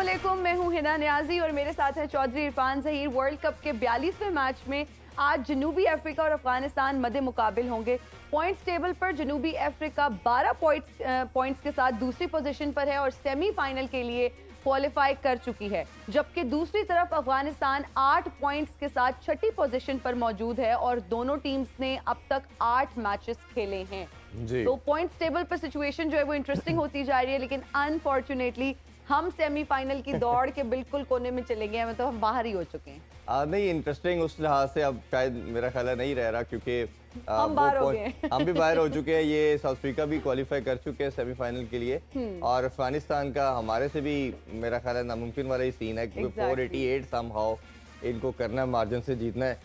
अस्सलामुअलैकुम, मैं हूं हिना न्याजी और मेरे साथ है चौधरी इरफान ज़हीर। वर्ल्ड कप के 42वें मैच में आज जनूबी अफ्रीका और अफगानिस्तान मद्दे मुकाबिल होंगे। पॉइंट्स टेबल पर जनूबी अफ्रीका 12 पॉइंट्स के साथ दूसरी पोजीशन पर है और सेमीफाइनल के लिए क्वालिफाई कर चुकी है, जबकि दूसरी तरफ अफगानिस्तान 8 पॉइंट्स के साथ छठी पोजीशन पर मौजूद है और दोनों टीम्स ने अब तक 8 मैचेस खेले हैं। तो पॉइंट्स टेबल पर सिचुएशन जो है वो इंटरेस्टिंग होती जा रही है, लेकिन अनफॉर्चुनेटली हम सेमीफाइनल की दौड़ के बिल्कुल कोने में चले गए हैं, मतलब हम बाहर ही हो चुके हैं। नहीं, इंटरेस्टिंग उस लिहाज से अब शायद मेरा ख्याल नहीं रह रहा, क्योंकि हम बाहर हो गए हम भी बाहर हो चुके हैं। ये साउथ अफ्रीका भी क्वालिफाई कर चुके हैं सेमीफाइनल के लिए और अफगानिस्तान का हमारे से भी मेरा ख्याल है नामुमकिन वाला ही सीन है, क्योंकि 488 समहाउ इनको करना है, मार्जिन से जीतना है,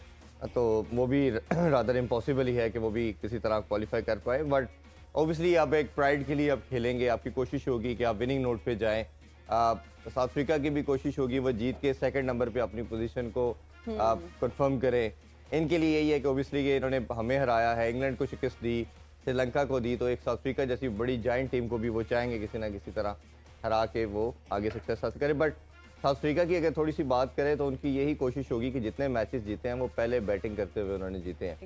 तो वो भी रादर इम्पॉसिबल ही है कि वो भी किसी तरह क्वालिफाई कर पाए। बट ऑब्वियसली आप एक प्राइड के लिए आप खेलेंगे, आपकी कोशिश होगी कि आप विनिंग नोट पे जाएं। साउथ अफ्रीका की भी कोशिश होगी वो जीत के सेकंड नंबर पे अपनी पोजीशन को कंफर्म करें। इनके लिए यही है कि ऑब्वियसली कि इन्होंने हमें हराया है, इंग्लैंड को शिकस्त दी, श्रीलंका को दी, तो एक साउथ अफ्रीका जैसी बड़ी जाइंट टीम को भी वो चाहेंगे किसी ना किसी तरह हरा के वो आगे सक्सेस हासिल करें। बट साउथ अफ्रीका की अगर थोड़ी सी बात करें तो उनकी यही कोशिश होगी कि जितने मैचेस जीते हैं वो पहले बैटिंग करते हुए उन्होंने जीते हैं,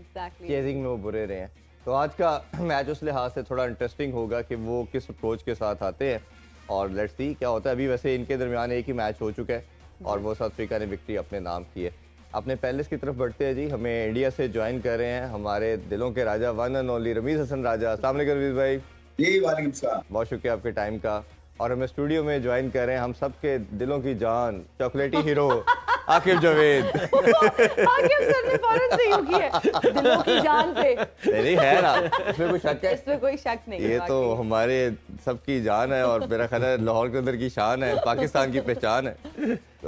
चेजिंग में वो बुरे रहे हैं। तो आज का मैच उस लिहाज से थोड़ा इंटरेस्टिंग होगा कि वो किस अप्रोच के साथ आते हैं और लेट्स सी क्या होता है। अभी वैसे इनके दरमियान एक ही मैच हो चुका है और वो साउथ अफ्रीका ने विक्ट्री अपने नाम की है। अपने पैलेस की तरफ बढ़ते हैं जी, हमें इंडिया से ज्वाइन कर रहे हैं हमारे दिलों के राजा one and only Rameez Hasan Raja. अस्सलाम वालेकुम रमीज भाई। जी वालेकुम सलाम। बहुत शुक्रिया आपके टाइम का। और हमें स्टूडियो में ज्वाइन कर रहे हैं हम सबके दिलों की जान, चॉकलेटी हीरो आकिब जावेद। आकिब सर ने फौरन से यूं किया, दिलों की जान पे। नहीं है ना, इसमें कोई शक है? इसमें कोई शक नहीं है। ये तो हमारे सबकी जान है और मेरा ख्याल है लाहौर के अंदर की शान है, पाकिस्तान की पहचान है।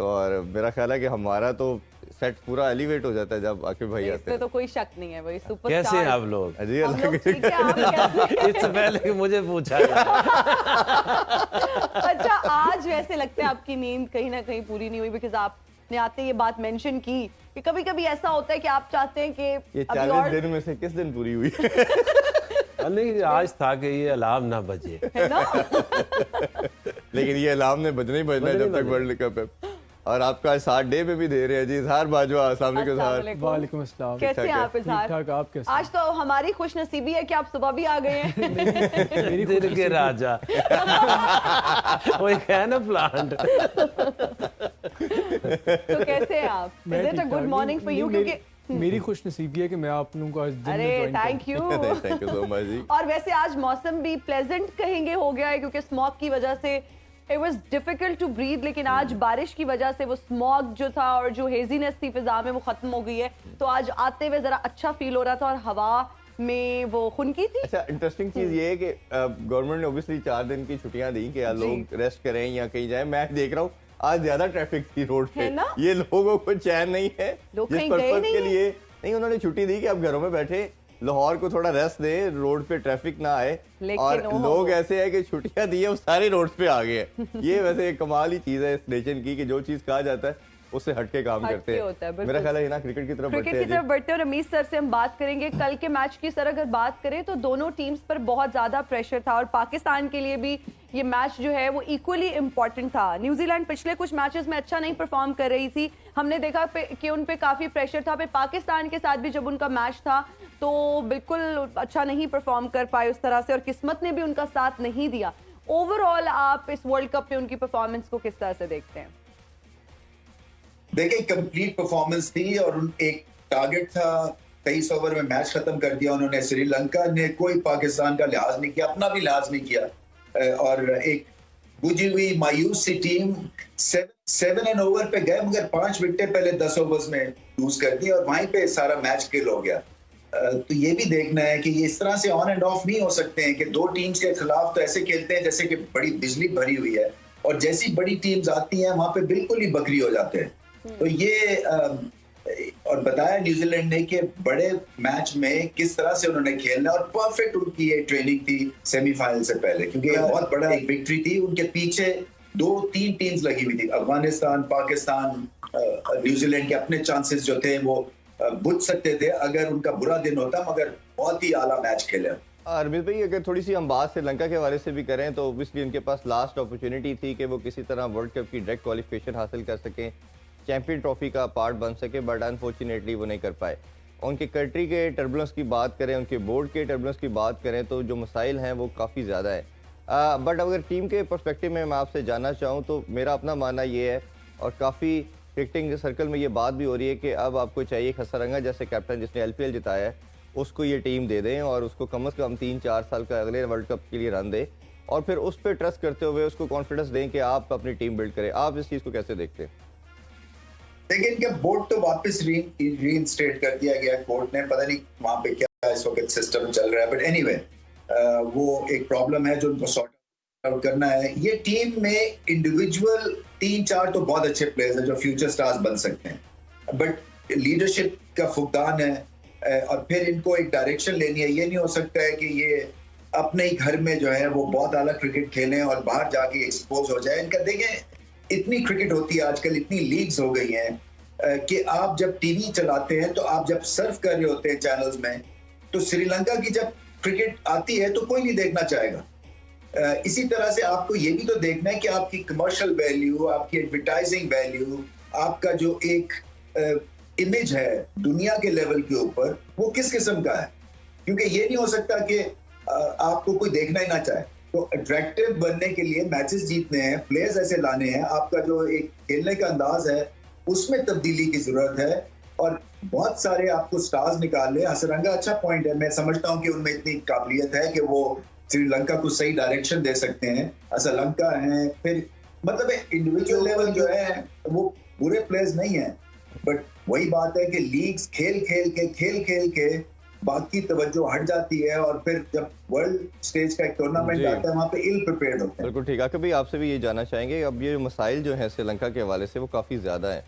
और मेरा ख्याल है कि हमारा तो सेट पूरा एलिवेट हो जाता है जब आकिब भाई आते हैं। तो कोई शक नहीं है, वही सुपरस्टार। कैसे हैं आप लोग? जी अल्लाह ठीक है, आप कैसे? इससे पहले कि मुझे पूछा अच्छा, आज वैसे लगता है आपकी नींद कहीं ना कहीं पूरी नहीं हुई, बिकॉज आपने आते ये बात मेंशन की कि कभी कभी ऐसा होता है कि आप चाहते हैं कि ये 40 दिन में से किस दिन पूरी हुई? नहीं, आज था कि ये अलार्म ना बजे, है ना? लेकिन ये अलार्म ने बजना ही बजना है जब तक वर्ल्ड कप है। और आपका साथ डे में भी दे रहे हैं जी इजहार बाजवा। अस्सलाम वालेकुम। वालेकुम अस्सलाम। कैसे हैं आप इजहार? ठीक ठाक, आप कैसे? आज तो हमारी खुश नसीबी है कि आप सुबह भी आ गए हैं। दिल के राजा वो एक है ना प्लांट। तो कैसे हैं आप? Is it a good morning for you? क्योंकि मेरी खुश नसीबी है कि मैं आप लोगों को आज दिन में अरे join thank you thank you so much जी। और वैसे आज मौसम भी प्लेजेंट कहेंगे हो गया है, क्योंकि स्मॉग की वजह से it was difficult to breathe, लेकिन आज बारिश की वजह से वो स्मॉग जो था और जो हेजीनेस थी फिजा में वो खत्म हो गई है। तो आज आते हुए जरा अच्छा फील हो रहा था और हवा में वो खुनकी थी। अच्छा, इंटरेस्टिंग चीज ये है कि गवर्नमेंट ने ऑब्वियसली 4 दिन की छुट्टियां दी कि लोग रेस्ट करें या कहीं जाएं। मैं देख रहा हूँ आज ज्यादा ट्रैफिक थी रोड पे, ये लोगों को चैन नहीं है जिस पर्पस के लिए नहीं उन्होंने छुट्टी दी कि आप घरों में बैठे, लाहौर को थोड़ा रेस्ट दे, रोड पे ट्रैफिक ना आए। और लोग ऐसे हैं कि छुट्टियां दी है वो सारे रोड पे आ गए हैं। ये वैसे एक कमाल ही चीज है इस नेशन की कि जो चीज कहा जाता है उससे हटके काम करते हैं। मेरा ख्याल है ना क्रिकेट की तरफ बढ़ते हैं और रमीज सर से हम बात करेंगे कल के मैच की। सर अगर बात करें तो दोनों टीम्स पर बहुत ज्यादा प्रेशर था और पाकिस्तान के लिए भी ये मैच जो है वो इक्वली इंपॉर्टेंट था। न्यूजीलैंड पिछले कुछ मैचेस में अच्छा नहीं परफॉर्म कर रही थी, हमने देखा कि उन पे काफी प्रेशर था। पाकिस्तान के साथ भी जब उनका मैच था तो बिल्कुल अच्छा नहीं परफॉर्म कर पाए उस तरह से और किस्मत ने भी उनका साथ नहीं दिया। ओवरऑल आप इस वर्ल्ड कप में उनकी परफॉर्मेंस को किस तरह से देखते हैं? देखिए, कंप्लीट परफॉर्मेंस थी और एक टारगेट था, 23 ओवर में मैच खत्म कर दिया उन्होंने। श्रीलंका ने कोई पाकिस्तान का लिहाज नहीं किया, अपना भी लिहाज नहीं किया और एक बुझी हुई मायूस सी टीम 7 एंड ओवर पे गए, मगर 5 विकेटें पहले 10 ओवर्स में लूज कर दी और वहीं पे सारा मैच किल हो गया। तो ये भी देखना है कि ये इस तरह से ऑन एंड ऑफ नहीं हो सकते हैं कि दो टीम्स के खिलाफ तो ऐसे खेलते हैं जैसे कि बड़ी बिजली भरी हुई है और जैसी बड़ी टीम्स आती हैं वहां पे बिल्कुल ही बकरी हो जाते हैं। तो ये और बताया न्यूजीलैंड ने कि बड़े मैच में किस तरह से उन्होंने खेलना और परफेक्ट उनकी ये ट्रेनिंग थी सेमीफाइनल से पहले, क्योंकि बहुत बड़ा एक विक्ट्री थी। उनके पीछे 2-3 टीम्स लगी हुई थी, अफगानिस्तान, पाकिस्तान, न्यूजीलैंड के अपने चांसेस जो थे वो बुझ सकते थे अगर उनका बुरा दिन होता, मगर बहुत ही आला मैच खेले। अरविंद भाई, अगर थोड़ी सी हम बात श्रीलंका के हवाले से भी करें तो ऑब्वियसली उनके पास लास्ट अपॉर्चुनिटी थी कि वो किसी तरह वर्ल्ड कप की डायरेक्ट क्वालिफिकेशन हासिल कर सकें, चैंपियन ट्रॉफी का पार्ट बन सके, बट अनफॉर्चुनेटली वो नहीं कर पाए। उनके कंट्री के टर्बुलेंस की बात करें, उनके बोर्ड के टर्बुलेंस की बात करें तो जो मसाइल हैं वो काफ़ी ज़्यादा है। बट अगर टीम के पर्सपेक्टिव में मैं आपसे जानना चाहूँ तो मेरा अपना मानना ये है, और काफ़ी क्रिकेटिंग सर्कल में ये बात भी हो रही है कि अब आपको चाहिए हसरंगा जैसे कैप्टन जिसने LPL जिताया है, उसको ये टीम दे दें और उसको कम से कम 3-4 साल का अगले वर्ल्ड कप के लिए रन दें, और फिर उस पर ट्रस्ट करते हुए उसको कॉन्फिडेंस दें कि आप अपनी टीम बिल्ड करें। आप इस चीज़ को कैसे देखते हैं? देखिए, इनका बोर्ड तो वापस रीइंस्टेट कर दिया गया कोर्ट ने, पता नहीं वहां पे क्या इस वक्त सिस्टम चल रहा है, बट एनीवे वो एक प्रॉब्लम है जो उनको सॉर्ट आउट करना है। ये टीम में इंडिविजुअल 3-4 तो बहुत अच्छे प्लेयर्स हैं जो फ्यूचर स्टार्स बन सकते हैं, बट लीडरशिप का फुकदान है और फिर इनको एक डायरेक्शन लेनी है। ये नहीं हो सकता है कि ये अपने ही घर में जो है वो बहुत आला क्रिकेट खेलें और बाहर जाके एक्सपोज हो जाए। इनका देखें, इतनी क्रिकेट होती है आजकल, इतनी लीग्स हो गई हैं कि आप जब टीवी चलाते हैं तो आप जब सर्फ कर रहे होते हैं चैनल्स में, तो श्रीलंका की जब क्रिकेट आती है तो कोई नहीं देखना चाहेगा। इसी तरह से आपको ये भी तो देखना है कि आपकी कमर्शियल वैल्यू, आपकी एडवर्टाइजिंग वैल्यू, आपका जो एक इमेज है दुनिया के लेवल के ऊपर, वो किस किस्म का है। क्योंकि ये नहीं हो सकता कि आपको कोई देखना ही ना चाहे। तो अट्रैक्टिव बनने के लिए मैचेस जीतने हैं, प्लेयर्स ऐसे लाने हैं, आपका जो एक खेलने का अंदाज है उसमें तब्दीली की जरूरत है, और बहुत सारे आपको स्टार्स निकालने। हसरंगा अच्छा पॉइंट है, मैं समझता हूँ कि उनमें इतनी काबिलियत है कि वो श्रीलंका को सही डायरेक्शन दे सकते हैं। श्रीलंका है, फिर मतलब इंडिविजुअल लेवल जो है वो बुरे प्लेयर्स नहीं है, बट वही बात है कि लीग्स खेल खेल के बाकी तवज्जो हट जाती है, और फिर जब वर्ल्ड स्टेज का एक टूर्नामेंट आता है वहाँ पे इल प्रिपेयर्ड होते हैं। बिल्कुल ठीक है। कभी आपसे भी ये जानना चाहेंगे, अब ये मसाइल जो हैं श्रीलंका के हवाले से वो काफ़ी ज़्यादा हैं।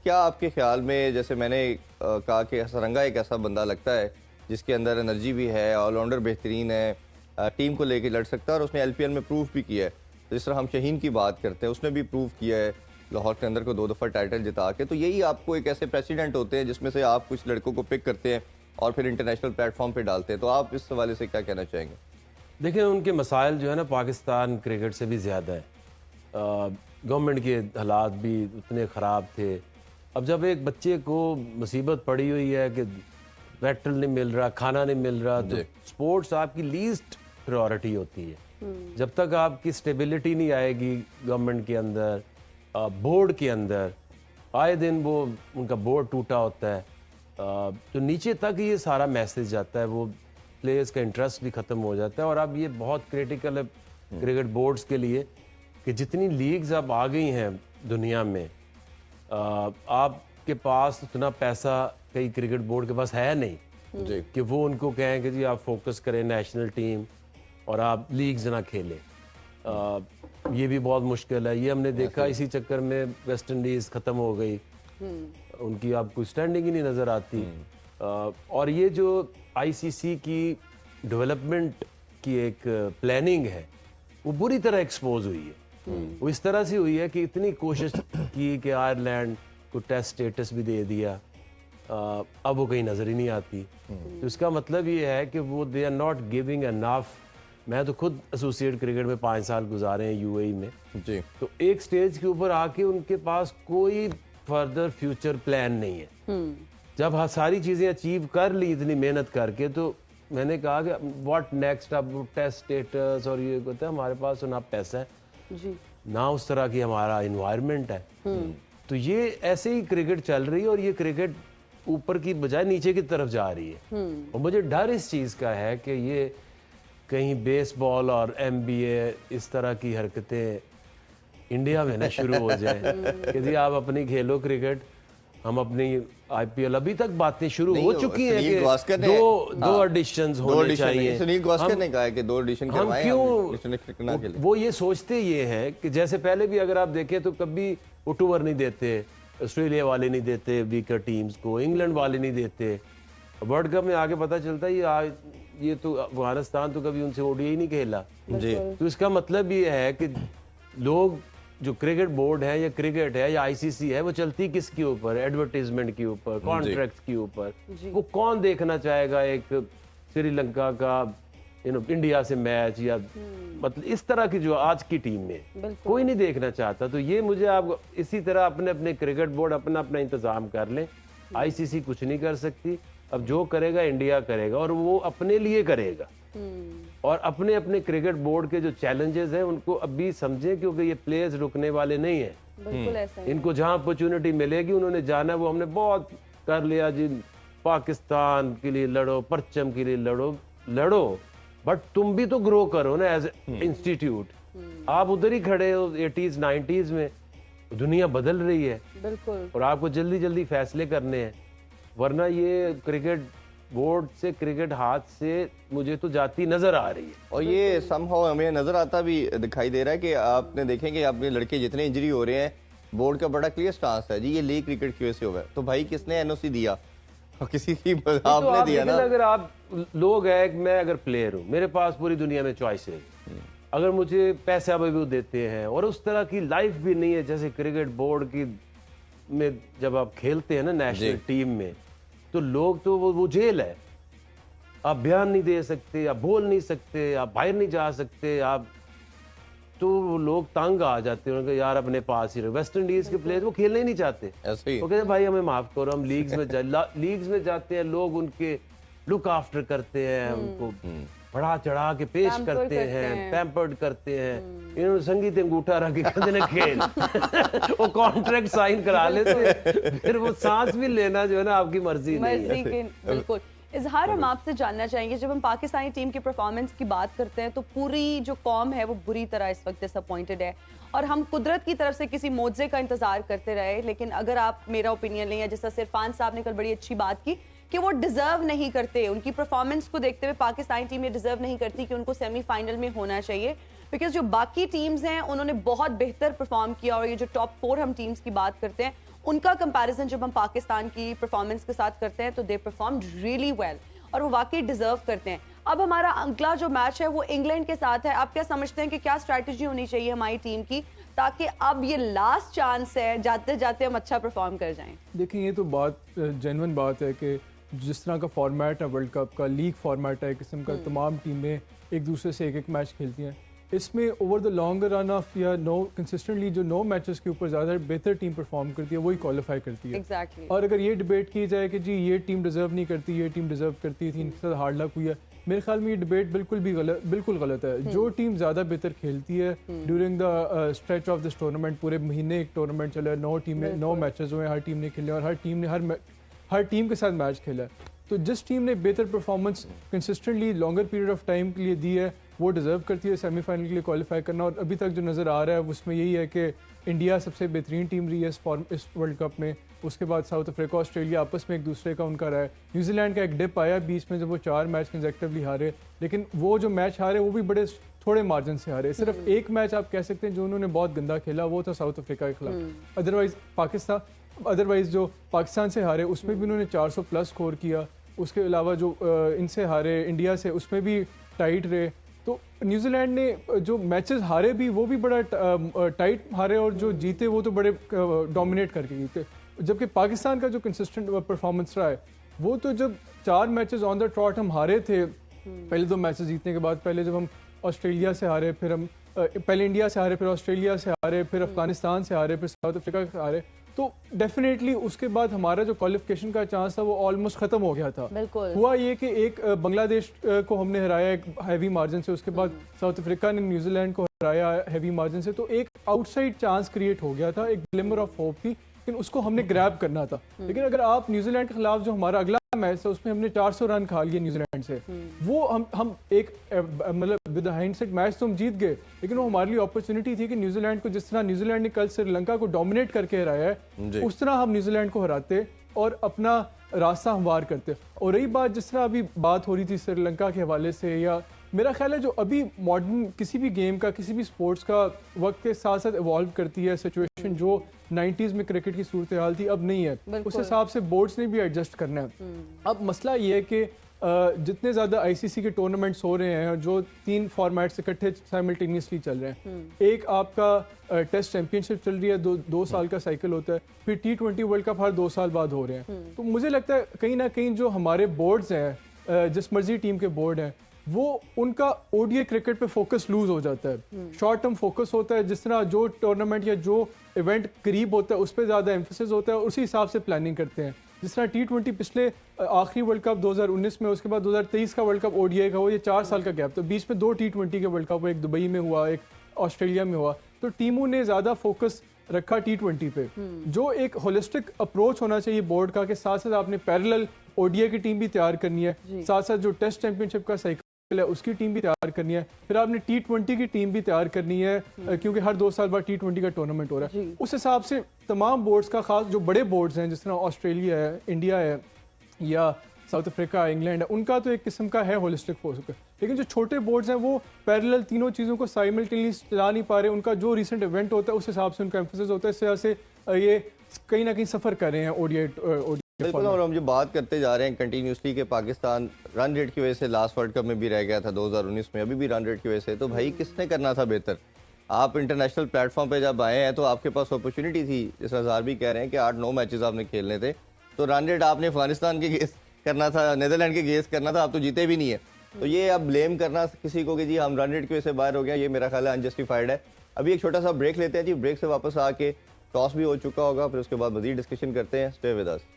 क्या आपके ख्याल में, जैसे मैंने कहा कि हसरंगा एक ऐसा बंदा लगता है जिसके अंदर एनर्जी भी है, ऑलराउंडर बेहतरीन है, टीम को लेके लड़ सकता है, और उसने LPL में प्रूफ भी किया है। तो जिस तरह हम शहीन की बात करते हैं, उसने भी प्रूफ किया है लाहौर के अंदर को 2 दफ़ा टाइटल जिता के। तो यही आपको एक ऐसे प्रेसिडेंट होते हैं जिसमें से आप कुछ लड़कों को पिक करते हैं और फिर इंटरनेशनल प्लेटफॉर्म पे डालते हैं। तो आप इस हवाले से क्या कहना चाहेंगे? देखिए, उनके मसाइल जो है ना पाकिस्तान क्रिकेट से भी ज़्यादा है। गवर्नमेंट के हालात भी उतने ख़राब थे। अब जब एक बच्चे को मुसीबत पड़ी हुई है कि पेट्रोल नहीं मिल रहा, खाना नहीं मिल रहा, तो स्पोर्ट्स आपकी लीस्ट प्रायोरिटी होती है। जब तक आपकी स्टेबिलिटी नहीं आएगी गवर्नमेंट के अंदर, बोर्ड के अंदर, आए दिन वो उनका बोर्ड टूटा होता है, तो नीचे तक ये सारा मैसेज जाता है, वो प्लेयर्स का इंटरेस्ट भी ख़त्म हो जाता है। और अब ये बहुत क्रिटिकल है क्रिकेट बोर्ड्स के लिए कि जितनी लीग्स अब आ गई हैं दुनिया में, आपके पास उतना पैसा कई क्रिकेट बोर्ड के पास है नहीं जी कि वो उनको कहें कि जी आप फोकस करें नेशनल टीम और आप लीग्स ना खेलें। ये भी बहुत मुश्किल है। ये हमने देखा, इसी चक्कर में वेस्ट इंडीज़ ख़त्म हो गई, उनकी आपको स्टैंडिंग ही नहीं नज़र आती। और ये जो ICC की डेवलपमेंट की एक प्लानिंग है वो बुरी तरह एक्सपोज हुई है। वो इस तरह से हुई है कि इतनी कोशिश की कि आयरलैंड को टेस्ट स्टेटस भी दे दिया, अब वो कहीं नज़र ही नहीं आती। तो इसका मतलब ये है कि वो they are not giving enough. मैं तो खुद एसोसिएट क्रिकेट में 5 साल गुजारे हैं UAE में जी। तो एक स्टेज के ऊपर आके उनके पास कोई फर्दर फ्यूचर प्लान नहीं है। जब सारी चीज़ें अचीव कर ली इतनी मेहनत करके, तो मैंने कहा कि व्हाट नेक्स्ट, अब टेस्ट स्टेटस और ये होता है, हमारे पास ना पैसा है जी, ना उस तरह की हमारा इन्वायरमेंट है। तो ये ऐसे ही क्रिकेट चल रही है, और ये क्रिकेट ऊपर की बजाय नीचे की तरफ जा रही है। और मुझे डर इस चीज़ का है कि ये कहीं बेसबॉल और NBA इस तरह की हरकतें इंडिया में ना शुरू हो जाए कि जी आप अपनी खेलो क्रिकेट, हम अपनी IPL। अभी तक बातें शुरू हो चुकी हैं कि दो ऑडिशंस होने चाहिए। सुनील गावस्कर ने कहा है कि 2 ऑडिशन करवाएं। क्यों वो ये सोचते ये हैं कि जैसे पहले भी अगर आप देखें तो कभी वो टूर नहीं देते, ऑस्ट्रेलिया वाले नहीं देते वीकर टीम्स को, इंग्लैंड वाले नहीं देते। वर्ल्ड कप में आगे पता चलता है ये तो अफगानिस्तान तो कभी उनसे ODI नहीं खेला जी। तो इसका मतलब ये है कि लोग जो क्रिकेट बोर्ड है या क्रिकेट है या ICC है, वो चलती किसके ऊपर? एडवर्टीजमेंट के ऊपर, कॉन्ट्रैक्ट के ऊपर। वो कौन देखना चाहेगा एक श्रीलंका का इंडिया से मैच या मतलब इस तरह की जो आज की टीम में कोई नहीं देखना चाहता। तो ये मुझे आप इसी तरह अपने अपने क्रिकेट बोर्ड अपना अपना इंतजाम कर लें। आईसीसी कुछ नहीं कर सकती। अब जो करेगा इंडिया करेगा और वो अपने लिए करेगा और अपने अपने क्रिकेट बोर्ड के जो चैलेंजेस हैं उनको अभी समझें, क्योंकि ये प्लेयर्स रुकने वाले नहीं है। बिल्कुल ऐसा ही। इनको जहां अपॉर्चुनिटी मिलेगी उन्होंने जाना। वो हमने बहुत कर लिया जी, पाकिस्तान के लिए लड़ो, परचम के लिए लड़ो, बट तुम भी तो ग्रो करो ना एज इंस्टीट्यूट। आप उधर ही खड़े हो 80s 90s में, दुनिया बदल रही है बिल्कुल, और आपको जल्दी जल्दी फैसले करने हैं, वरना ये क्रिकेट बोर्ड से क्रिकेट हाथ से मुझे तो जाती नजर आ रही है। और ये समहाउ हमें नजर आता भी दिखाई दे रहा है कि आपने देखेंगे आपके लड़के जितने इंजरी हो रहे हैं, बोर्ड का बड़ा क्लियर स्टांस है जी ये लीग क्रिकेट की वजह से हुआ है। तो भाई किसने एनओसी दिया? किसी की आपने दिया ना। अगर आप लोग हैं, मैं अगर प्लेयर हूँ, मेरे पास पूरी दुनिया में चॉइस है, अगर मुझे पैसा भी वो देते हैं और उस तरह की लाइफ भी नहीं है जैसे क्रिकेट बोर्ड की में जब आप खेलते हैं ना नेशनल टीम में, तो लोग तो वो जेल है। आप बयान नहीं दे सकते, आप बोल नहीं सकते, आप बाहर नहीं जा सकते, आप तो लोग तंग आ जाते हैं उनके, यार अपने पास ही रहे। वेस्ट इंडीज के प्लेयर वो खेलने ही नहीं चाहते, ऐसे ही वो कहते हैं भाई हमें माफ करो, हम लीग्स में जाते हैं, लोग उनके लुक आफ्टर करते हैं, उनको बढ़ा चढ़ा के पेश करते हैं, पैम्पर्ड करते हैं। इन्होंने संगीत अंगूठा रख के कहते हैं खेल वो कॉन्ट्रैक्ट साइन करा लेते, फिर वो सांस भी लेना जो है ना आपकी मर्जी नहीं है। बिल्कुल। इजहार, हम आपसे जानना चाहेंगे, जब हम पाकिस्तानी टीम की परफॉर्मेंस की बात करते हैं तो पूरी जो कौम है वो बुरी तरह इस वक्त डिसअपॉइंटेड है और हम कुदरत की तरफ से किसी मोज़े का इंतजार करते रहे। लेकिन अगर आप मेरा ओपिनियन लें, जैसा इरफान साहब ने कल बड़ी अच्छी बात की कि वो डिजर्व नहीं करते, उनकी परफॉर्मेंस को देखते हुए पाकिस्तानी टीम ये डिजर्व नहीं करती कि उनको सेमीफाइनल में होना चाहिए, बिकॉज जो बाकी टीम्स हैं उन्होंने बहुत बेहतर परफॉर्म किया और ये जो टॉप 4 हम टीम्स की बात करते हैं उनका कंपैरिजन जब हम पाकिस्तान की परफॉर्मेंस के साथ करते हैं तो दे परफॉर्म रियली वेल और वो वाकई डिजर्व करते हैं। अब हमारा अगला जो मैच है वो इंग्लैंड के साथ है। आप क्या समझते हैं कि क्या स्ट्रैटेजी होनी चाहिए हमारी टीम की ताकि अब ये लास्ट चांस है, जाते जाते हम अच्छा परफॉर्म कर जाएं? देखिए, ये तो बात जेन्युइन बात है कि जिस तरह का फॉर्मेट है वर्ल्ड कप का, लीग फॉर्मेट है किस्म का, तमाम टीमें एक दूसरे से एक मैच खेलती हैं। इसमें over the long run of या कंसिस्टेंटली जो 9 मैचेस के ऊपर ज़्यादा बेहतर टीम परफॉर्म करती है वही क्वालिफाई करती है। exactly. और अगर ये डिबेट की जाए कि जी ये टीम डिजर्व नहीं करती, ये टीम डिजर्व करती थी, इनके साथ हार्ड लक हुई है, मेरे ख्याल में ये डिबेट बिल्कुल गलत है। जो टीम ज़्यादा बेहतर खेलती है during the stretch of this tournament, पूरे महीने एक टूर्नामेंट चला है, 9 मैचेस हुए, हर टीम ने खेले और हर टीम के साथ मैच खेला है। तो जिस टीम ने बेहतर performance consistently longer period of time के लिए दी है वो डिजर्व करती है सेमीफाइनल के लिए क्वालिफाई करना। और अभी तक जो नज़र आ रहा है उसमें यही है कि इंडिया सबसे बेहतरीन टीम रही है इस वर्ल्ड कप में। उसके बाद साउथ अफ्रीका, ऑस्ट्रेलिया आपस में एक दूसरे का उनका रहा है। न्यूजीलैंड का एक डिप आया बीच में जब वो 4 मैच कंसेक्टिवली हारे, लेकिन वो जो मैच हारे वो भी बड़े थोड़े मार्जिन से हारे। सिर्फ एक मैच आप कह सकते हैं जो उन्होंने बहुत गंदा खेला वो था साउथ अफ्रीका के खिलाफ। अदरवाइज जो पाकिस्तान से हारे उसमें भी उन्होंने 400 प्लस स्कोर किया। उसके अलावा जो इनसे हारे इंडिया से उसमें भी टाइट रहे। तो न्यूजीलैंड ने जो मैचेस हारे भी वो भी बड़ा टाइट हारे और जो जीते वो तो बड़े डोमिनेट करके जीते। जबकि पाकिस्तान का जो कंसिस्टेंट परफॉर्मेंस रहा है वो तो जब 4 मैचेस ऑन द ट्रॉट हम हारे थे, पहले 2 मैचेस जीतने के बाद, पहले जब हम ऑस्ट्रेलिया से हारे, फिर हम पहले इंडिया से हारे, फिर ऑस्ट्रेलिया से हारे, फिर अफगानिस्तान से हारे, फिर साउथ अफ्रीका से हारे, तो डेफिनेटली उसके बाद हमारा जो क्वालिफिकेशन का चांस था वो ऑलमोस्ट खत्म हो गया था। हुआ ये कि एक बांग्लादेश को हमने हराया एक हैवी मार्जिन से, उसके बाद साउथ अफ्रीका ने न्यूजीलैंड को हराया हैवी मार्जिन से, तो एक आउटसाइड चांस क्रिएट हो गया था, एक ग्लिमर ऑफ होप थी, लेकिन उसको हमने ग्रैब करना था। लेकिन अगर आप न्यूजीलैंड के खिलाफ जो हमारा अगला मैच था उसमें हमने 400 रन खा लिए न्यूजीलैंड से, वो हम एक मतलब विद हाइंडसाइट मैच तो हम जीत गए, लेकिन वो हमारे लिए अपॉर्चुनिटी थी कि न्यूजीलैंड को, जिस तरह न्यूजीलैंड ने कल श्रीलंका को डोमिनेट करके हराया है, उस तरह हम न्यूजीलैंड को हराते और अपना रास्ता हमवार करते। और रही बात जिस तरह अभी बात हो रही थी श्रीलंका के हवाले से, या मेरा ख्याल है जो अभी मॉडर्न किसी भी गेम का, किसी भी स्पोर्ट्स का वक्त के साथ साथ इवॉल्व करती है सिचुएशन, जो 90s में क्रिकेट की सूरत हाल थी अब नहीं है, उस हिसाब से बोर्ड्स ने भी एडजस्ट करना है। अब मसला ये है कि जितने ज़्यादा आईसीसी के टूर्नामेंट्स हो रहे हैं जो 3 फॉर्मेट्स इकट्ठे साइमल्टेनियसली चल रहे हैं, एक आपका टेस्ट चैंपियनशिप चल रही है, 2 साल का साइकिल होता है, फिर T20 वर्ल्ड कप हर 2 साल बाद हो रहे हैं। तो मुझे लगता है कहीं ना कहीं जो हमारे बोर्ड्स हैं जिस मर्जी टीम के बोर्ड हैं, वो उनका ओडीआई क्रिकेट पे फोकस लूज हो जाता है, शॉर्ट टर्म फोकस होता है। जिस तरह जो टूर्नामेंट या जो इवेंट करीब होता है उस पर ज़्यादा एम्फोसिस होता है, उसी हिसाब से प्लानिंग करते हैं। जिस तरह T20 पिछले आखिरी वर्ल्ड कप 2019 में, उसके बाद 2023 का वर्ल्ड कप ओडीआई का हुआ, ये 4 साल का गैप, तो बीच में 2 T20 के वर्ल्ड कप हुए, एक दुबई में हुआ, एक ऑस्ट्रेलिया में हुआ। तो टीमों ने ज़्यादा फोकस रखा T20 पे। जो एक होलिस्टिक अप्रोच होना चाहिए बोर्ड का, कि साथ साथ आपने पैरेलल ओडीआई की टीम भी तैयार करनी है, साथ साथ जो टेस्ट चैंपियनशिप का साइकिल है उसकी टीम भी तैयार करनी है, फिर आपने T20 की टीम भी तैयार करनी है, क्योंकि हर 2 साल बाद T20 का टूर्नामेंट हो रहा है। उस हिसाब से तमाम बोर्ड्स का, खास जो बड़े बोर्ड्स हैं जिस तरह ऑस्ट्रेलिया है, इंडिया है या साउथ अफ्रीका, इंग्लैंड है, उनका तो एक किस्म का है होलिस्टिक फोकस। लेकिन जो छोटे बोर्ड्स हैं वो पैरेलल तीनों चीज़ों को साइमल्टेनियसली चला नहीं पा रहे। उनका जो रिसेंट इवेंट होता है उस हिसाब से उनका एम्फोसिस होता है, इस वजह से ये कहीं ना कहीं सफ़र कर रहे हैं ओडीआई। बिल्कुल, और हम जो बात करते जा रहे हैं कंटिन्यूसली कि पाकिस्तान रन रेट की वजह से लास्ट वर्ल्ड कप में भी रह गया था 2019 में, अभी भी रन रेट की वजह से, तो भाई किसने करना था बेहतर? आप इंटरनेशनल प्लेटफॉर्म पे जब आए हैं तो आपके पास अपॉर्चुनिटी थी, जैसे हजार भी कह रहे हैं कि 8-9 मैचेस आपने खेलने थे, तो रन रेट आपने अफगानिस्तान के गेस करना था, नीदरलैंड के गेस करना था, आप तो जीते भी नहीं है। तो ये अब ब्लेम करना किसी को कि जी हम रन रेट की वजह से बाहर हो गया, ये मेरा ख्याल है अनजस्टिफाइड है। अभी एक छोटा सा ब्रेक लेते हैं जी, ब्रेक से वापस आके टॉस भी हो चुका होगा, फिर उसके बाद मजीद डिस्कशन करते हैं। Stay with us.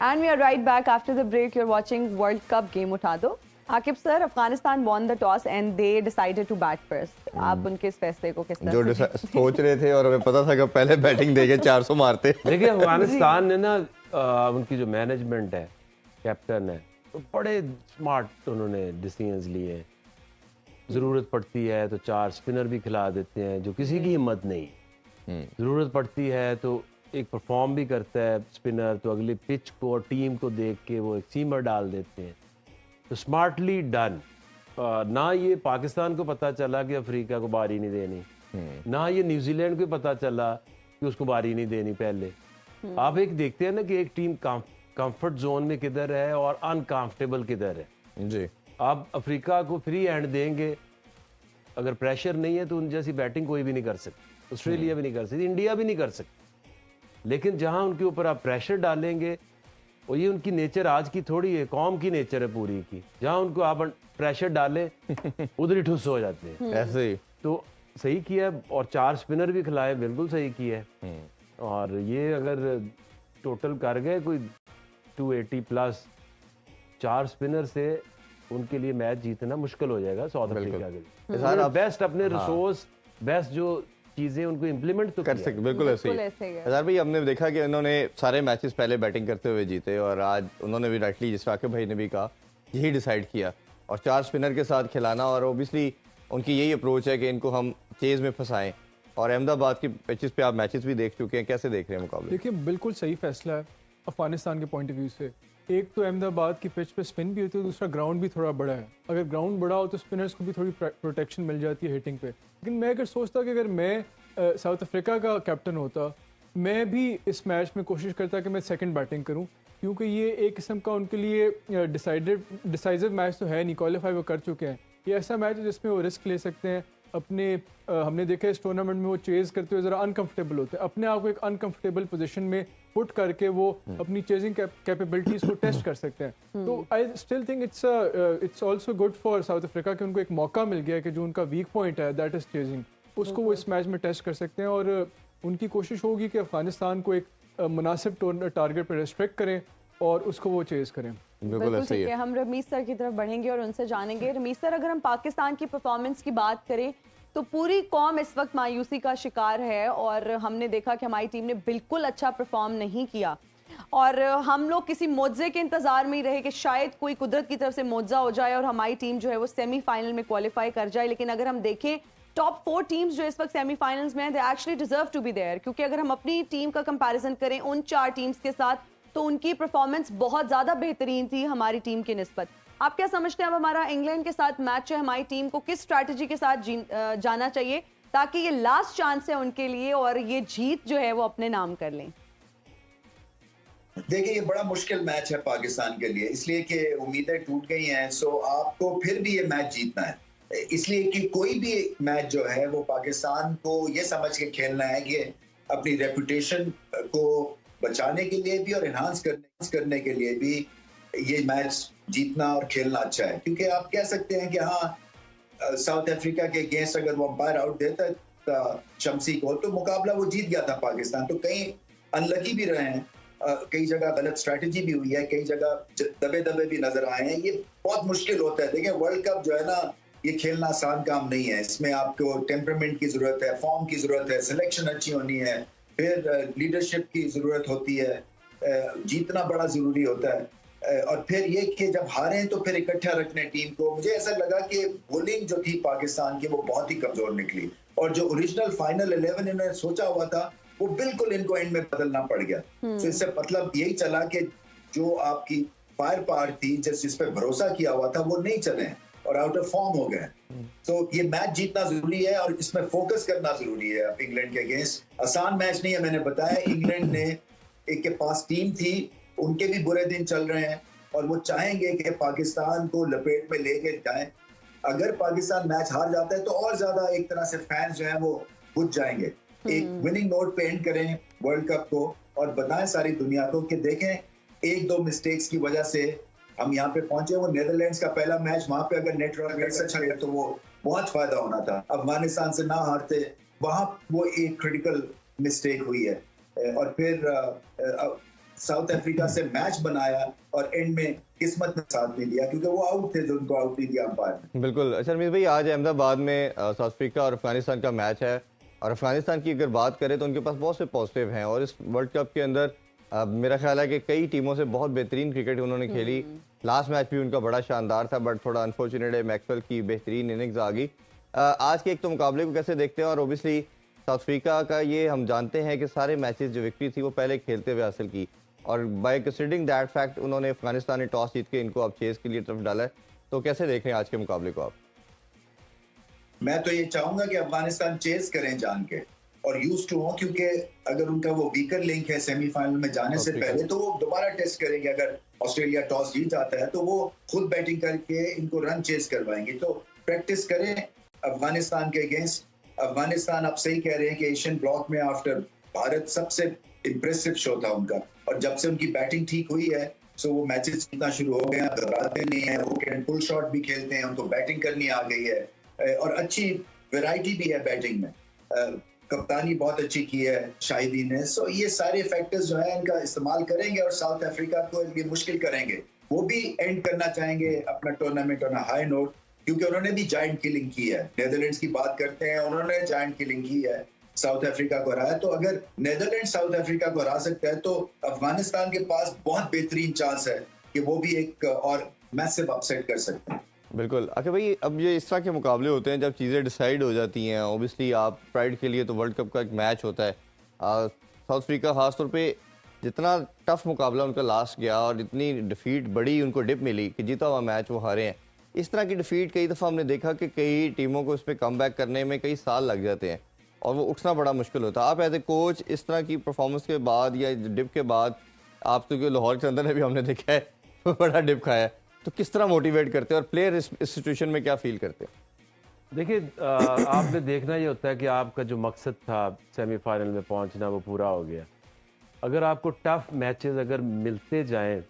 And we are right back after the break. You're watching World Cup game उठा दो। Aqib sir, Afghanistan won the toss and they decided to bat first. आप उनके इस फैसले को किस तरह जो सोच रहे थे और हमें पता था कि पहले बैटिंग देके 400 मारते। देखिए अफगानिस्तान ने ना उनकी जो मैनेजमेंट है, कैप्टन है, तो बड़े स्मार्ट उन्होंने डिसीजंस लिए। ज़रूरत पड़ती है तो 4 स्पिनर भी खिला देते हैं जो किसी की हिम्मत नहीं। ज़रूरत पड़ती है तो एक परफॉर्म भी करता है स्पिनर, तो अगली पिच को और टीम को देख के वो एक सीमर डाल देते हैं। तो स्मार्टली डन। ना ये पाकिस्तान को पता चला कि अफ्रीका को बारी नहीं देनी, ना ये न्यूजीलैंड को पता चला कि उसको बारी नहीं देनी पहले। आप एक देखते हैं ना कि एक टीम कंफर्ट जोन में किधर है और अनकंफर्टेबल किधर है जी। आप अफ्रीका को फ्री हैंड देंगे, अगर प्रेशर नहीं है तो उन जैसी बैटिंग कोई भी नहीं कर सकती, ऑस्ट्रेलिया भी नहीं कर सकती, इंडिया भी नहीं कर सकती। लेकिन जहां उनके ऊपर आप प्रेशर डालेंगे, और ये उनकी नेचर आज की थोड़ी है, कौम की नेचर है पूरी की, जहां उनको आप प्रेशर डालें उधर ही ठुस हो जाते हैं। ऐसे ही तो सही किया, और 4 स्पिनर भी खिलाए, बिल्कुल सही किया है। और ये अगर टोटल कर गए कोई 280 प्लस 4 स्पिनर से, उनके लिए मैच जीतना मुश्किल हो जाएगा साउथ अफ्रीका के लिए। बेस्ट अपने रिसोर्स, बेस्ट जो चीजें उनको इम्प्लीमेंट तो कर सकते, बिल्कुल ऐसे ही। हजार भाई, हमने देखा कि उन्होंने सारे मैचेस पहले बैटिंग करते हुए जीते, और आज उन्होंने भी राइटली, जिस आकिब भाई ने भी कहा, यही डिसाइड किया और 4 स्पिनर के साथ खिलाना। और ओबियसली उनकी यही अप्रोच है कि इनको हम चेज में फंसाएं। और अहमदाबाद की पिचेस पे आप मैचेस भी देख चुके हैं, कैसे देख रहे हैं मुकाबले? देखिए, बिल्कुल सही फैसला है अफगानिस्तान के पॉइंट ऑफ व्यू से। एक तो अहमदाबाद की पिच पे स्पिन भी होती है, दूसरा ग्राउंड भी थोड़ा बड़ा है। अगर ग्राउंड बड़ा हो तो स्पिनर्स को भी थोड़ी प्रोटेक्शन मिल जाती है हिटिंग पे। लेकिन मैं अगर सोचता कि अगर मैं साउथ अफ्रीका का कैप्टन होता, मैं भी इस मैच में कोशिश करता कि मैं सेकंड बैटिंग करूं, क्योंकि ये एक किस्म का उनके लिए डिसाइसिव मैच तो है नहीं, क्वालिफाई वो कर चुके हैं। ये ऐसा मैच है जिसमें वो रिस्क ले सकते हैं अपने। हमने देखा इस टूर्नामेंट में वो चेज़ करते हुए ज़रा अनकंफर्टेबल होते हैं, अपने आप को एक अनकंफर्टेबल पोजीशन में पुट करके वो अपनी चेजिंग कैपेबिलिटीज़ को टेस्ट कर सकते हैं। तो I still think it's also good for south Africa कि उनको एक मौका मिल गया कि जो उनका वीक पॉइंट है, दैट इज़ चेजिंग, उसको वो इस मैच में टेस्ट कर सकते हैं। और उनकी कोशिश होगी कि अफगानिस्तान को एक मुनासिब टारगेट पर रिस्ट्रिक्ट करें और उसको वो चेज़ करें। बिल्कुल ठीक है। हम रमीज सर की तरफ बढ़ेंगे और उनसे जानेंगे। रमीज सर, अगर हम पाकिस्तान की परफॉर्मेंस की बात करें तो पूरी कौम इस वक्त मायूसी का शिकार है, और हमने देखा कि हमारी टीम ने बिल्कुल अच्छा परफॉर्म नहीं किया, और हम लोग किसी मोज़े के इंतजार में ही रहे कि शायद कोई कुदरत की तरफ से मोज़ा हो जाए और हमारी टीम जो है वो सेमीफाइनल में क्वालिफाई कर जाए। लेकिन अगर हम देखें टॉप 4 टीम्स जो इस वक्त सेमीफाइनल्स में हैं, they actually deserve to be there, क्योंकि अगर हम अपनी टीम का कंपैरिजन करें उन 4 टीम्स के साथ तो उनकी परफॉर्मेंस बहुत ज़्यादा बेहतरीन थी हमारी टीम की निस्बत। आप क्या समझते हैं अब हमारा इंग्लैंड के साथ मैच है, हमारी टीम को किस स्ट्रैटेजी के साथ जाना चाहिए ताकि ये लास्ट चांस है उनके लिए और ये जीत जो है वो अपने नाम कर लें? देखिए ये बड़ा मुश्किल मैच है पाकिस्तान के लिए, इसलिए कि उम्मीदें टूट गई हैं। सो आपको फिर भी ये मैच जीतना है, इसलिए कि कोई भी मैच जो है वो पाकिस्तान को ये समझ के खेलना है कि अपनी रेपुटेशन को बचाने के लिए भी और एनहांस करने के लिए भी ये मैच जीतना और खेलना अच्छा है। क्योंकि आप कह सकते हैं कि हाँ साउथ अफ्रीका के अगेंस्ट अगर वो अंपायर आउट देता शमसी को तो मुकाबला वो जीत गया था पाकिस्तान। तो कहीं अनलकी भी रहे हैं, कई जगह गलत स्ट्रैटेजी भी हुई है, कई जगह दबे दबे भी नजर आए हैं। ये बहुत मुश्किल होता है। देखिए वर्ल्ड कप जो है ना, ये खेलना आसान काम नहीं है। इसमें आपको टेम्परामेंट की जरूरत है, फॉर्म की जरूरत है, सिलेक्शन अच्छी होनी है, फिर लीडरशिप की जरूरत होती है, जीतना बड़ा जरूरी होता है। और फिर ये कि जब हारे तो फिर इकट्ठा रखने टीम को। मुझे ऐसा लगा कि बॉलिंग जो थी पाकिस्तान की वो बहुत ही कमजोर निकली, और जो ओरिजिनल फाइनल 11 इन्होंने सोचा हुआ था वो बिल्कुल इनको एंड में बदलना पड़ गया। तो इससे मतलब यही चला कि जो आपकी फायर पावर थी, जिस पे भरोसा किया हुआ था, वो नहीं चले और आउट ऑफ फॉर्म हो गए। तो ये मैच जीतना जरूरी है और इसमें फोकस करना जरूरी है। अब इंग्लैंड के अगेंस्ट आसान मैच नहीं है, मैंने बताया। इंग्लैंड ने एक के पास टीम थी, उनके भी बुरे दिन चल रहे हैं और वो चाहेंगे कि पाकिस्तान को लपेट में लेके जाएं। अगर पाकिस्तान मैच हार जाता है तो और ज्यादा एक तरह से फैंस जो हैं वो बुझ जाएंगे। एक विनिंग नोट पे एंड करें वर्ल्ड कप को और बताएं सारी दुनिया को कि देखें एक दो मिस्टेक्स की वजह से हम यहाँ पे पहुंचे। वो नेदरलैंड्स का पहला मैच, वहां पे अगर नेट रन अच्छा गया तो वो बहुत फायदा होना था। अफगानिस्तान से ना हारते, वहां वो एक क्रिटिकल मिस्टेक हुई है। और फिर साउथ अफ्रीका से मैच बनाया और एंड में किस्मत ने साथ नहीं दिया, क्योंकि वो आउट थे जो उनको आउट नहीं दिया अंपायर ने। बिल्कुल। अच्छा रमीज भाई, आज अहमदाबाद में साउथ अफ्रीका और अफगानिस्तान का मैच है, और अफगानिस्तान की अगर बात करें तो उनके पास बहुत से पॉजिटिव हैं, और इस वर्ल्ड कप के अंदर मेरा ख्याल है कि कई टीमों से बहुत बेहतरीन क्रिकेट उन्होंने खेली। लास्ट मैच भी उनका बड़ा शानदार था, बट थोड़ा अनफॉर्चुनेट है, मैक्सवेल की बेहतरीन इनिंग्स आ गई। आज के एक तो मुकाबले को कैसे देखते हैं? और ओबियसली साउथ अफ्रीका का ये हम जानते हैं कि सारे मैचेस जो विक्ट्री थी वो पहले खेलते हुए हासिल की, और बाय कंसीडरिंग दैट फैक्ट उन्होंने अफगानिस्तान ने टॉस जीत के इनको अब चेस के लिए तरफ डाला है। तो कैसे देख रहे हैं आज के मुकाबले को आप? मैं तो ये चाहूंगा कि अफगानिस्तान चेस करें जान के और यूज टू हो, क्योंकि अगर उनका वो वीकर लिंक है सेमीफाइनल में जाने से पहले तो वो दोबारा टेस्ट करेंगे। अगर ऑस्ट्रेलिया टॉस जीत जाता है तो वो खुद बैटिंग करके इनको रन चेस करवाएंगे। तो प्रैक्टिस करें अफगानिस्तान के अगेंस्ट। अफगानिस्तान आप सही कह रहे हैं कि एशियन ब्लॉक में आफ्टर भारत सबसे इंप्रेसिव शो था उनका, और जब से उनकी बैटिंग ठीक हुई है सो वो मैचेस जीतना शुरू हो गए हैं, घबराते नहीं है, वो कैन पुल शॉट भी खेलते हैं, उनको बैटिंग करनी आ गई है और अच्छी वैरायटी भी है बैटिंग में। कप्तानी बहुत अच्छी की है शाहिदी ने। सो ये सारे फैक्टर्स जो है इनका इस्तेमाल करेंगे और साउथ अफ्रीका को ये मुश्किल करेंगे। वो भी एंड करना चाहेंगे अपना tournament on a high note, क्योंकि उन्होंने भी जायंट किलिंग की है। नेदरलैंड्स की बात करते हैं, उन्होंने जायंट किलिंग की है, साउथ अफ्रीका को हराया। तो अगर नेदरलैंड साउथ अफ्रीका को हरा सकता है तो अफगानिस्तान के पास बहुत बेहतरीन चांस है कि वो भी एक और मैसिव अपसेट कर सकते हैं। बिल्कुल। अच्छा भाई, अब ये इस तरह के मुकाबले होते हैं जब चीज़ें डिसाइड हो जाती हैं, ओबियसली आप प्राइड के लिए तो वर्ल्ड कप का एक मैच होता है। साउथ अफ्रीका खासतौर पे जितना टफ मुकाबला उनका लास्ट गया और इतनी डिफीट बड़ी उनको डिप मिली कि जीता हुआ मैच वो हारे हैं। इस तरह की डिफीट कई दफ़ा हमने देखा कि कई टीमों को इस पर कम बैक करने में कई साल लग जाते हैं और वो उठना बड़ा मुश्किल होता है। आप एज ए कोच इस तरह की परफॉर्मेंस के बाद या डिप के बाद, आप तो लाहौर के अंदर ने भी हमने देखा है बड़ा डिप खाया है, तो किस तरह मोटिवेट करते हैं और प्लेयर इस सिचुएशन में क्या फील करते हैं? देखिए, आपने देखना ये होता है कि आपका जो मकसद था सेमीफाइनल में पहुंचना वो पूरा हो गया। अगर आपको टफ मैचेस अगर मिलते जाएं,